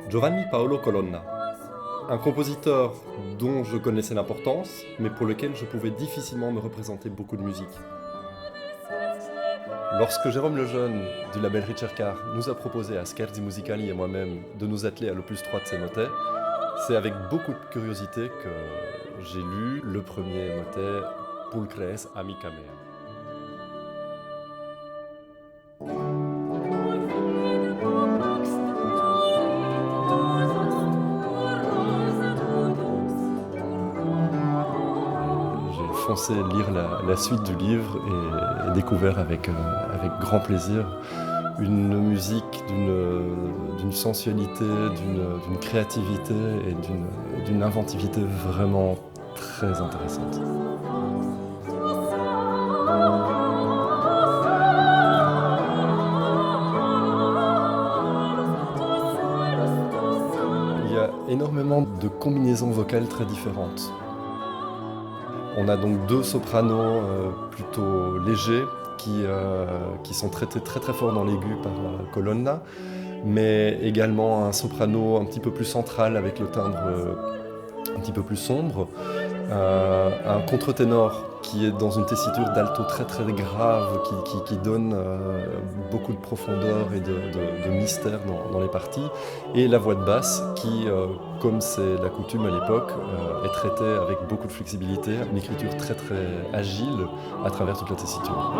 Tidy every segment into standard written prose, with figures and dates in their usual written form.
Giovanni Paolo Colonna, un compositeur dont je connaissais l'importance, mais pour lequel je pouvais difficilement me représenter beaucoup de musique. Lorsque Jérôme Lejeune, du label Ricercar, nous a proposé à Scherzi Musicali et moi-même de nous atteler à l'opus 3 de ses motets, c'est avec beaucoup de curiosité que j'ai lu le premier motet Pulchres amica mea. J'ai foncé lire la suite du livre et découvert avec grand plaisir une musique d'une sensualité, d'une créativité et d'une inventivité vraiment très intéressante. Il y a énormément de combinaisons vocales très différentes. On a donc deux sopranos plutôt légers qui sont traités très très fort dans l'aigu par Colonna, mais également un soprano un petit peu plus central avec le timbre un petit peu plus sombre, un contre-ténor qui est dans une tessiture d'alto très très grave qui donne beaucoup de profondeur et de mystère dans les parties, et la voix de basse qui, comme c'est la coutume à l'époque, est traitée avec beaucoup de flexibilité, une écriture très très agile à travers toute la tessiture.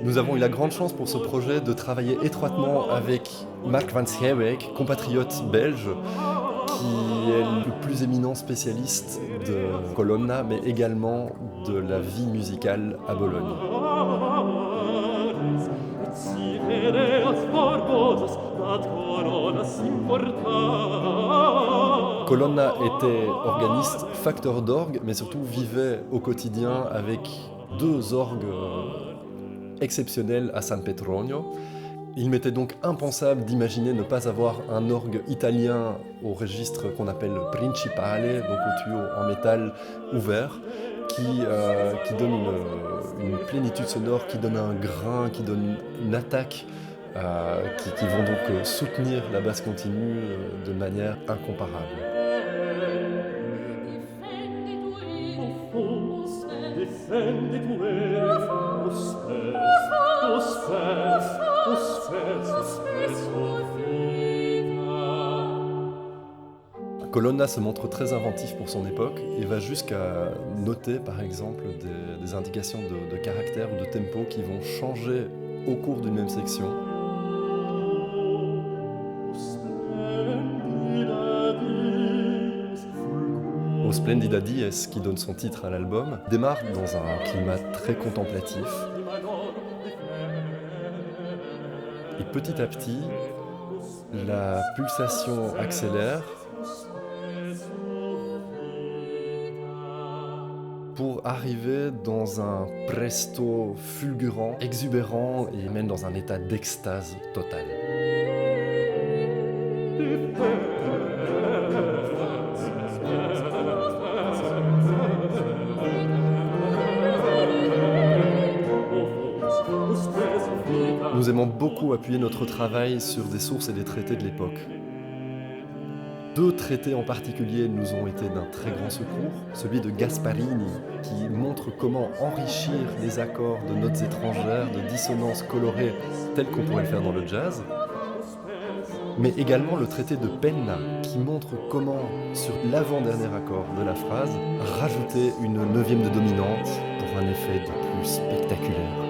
Nous avons eu la grande chance pour ce projet de travailler étroitement avec Mark van Scherwijk, compatriote belge, qui est le plus éminent spécialiste de Colonna, mais également de la vie musicale à Bologne. Colonna était organiste, facteur d'orgue, mais surtout vivait au quotidien avec deux orgues exceptionnel à San Petronio. Il m'était donc impensable d'imaginer ne pas avoir un orgue italien au registre qu'on appelle principale, donc au tuyau en métal ouvert, qui donne une plénitude sonore, qui donne un grain, qui donne une attaque, qui vont donc soutenir la basse continue de manière incomparable. Colonna se montre très inventif pour son époque et va jusqu'à noter par exemple des indications de caractère ou de tempo qui vont changer au cours d'une même section. O Splendida Dies, qui donne son titre à l'album, démarre dans un climat très contemplatif. Et petit à petit, la pulsation accélère pour arriver dans un presto fulgurant, exubérant et même dans un état d'extase totale. Nous aimons beaucoup appuyer notre travail sur des sources et des traités de l'époque. Deux traités en particulier nous ont été d'un très grand secours. Celui de Gasparini, qui montre comment enrichir les accords de notes étrangères, de dissonances colorées, telles qu'on pourrait le faire dans le jazz. Mais également le traité de Penna, qui montre comment, sur l'avant-dernier accord de la phrase, rajouter une neuvième de dominante pour un effet de plus spectaculaire.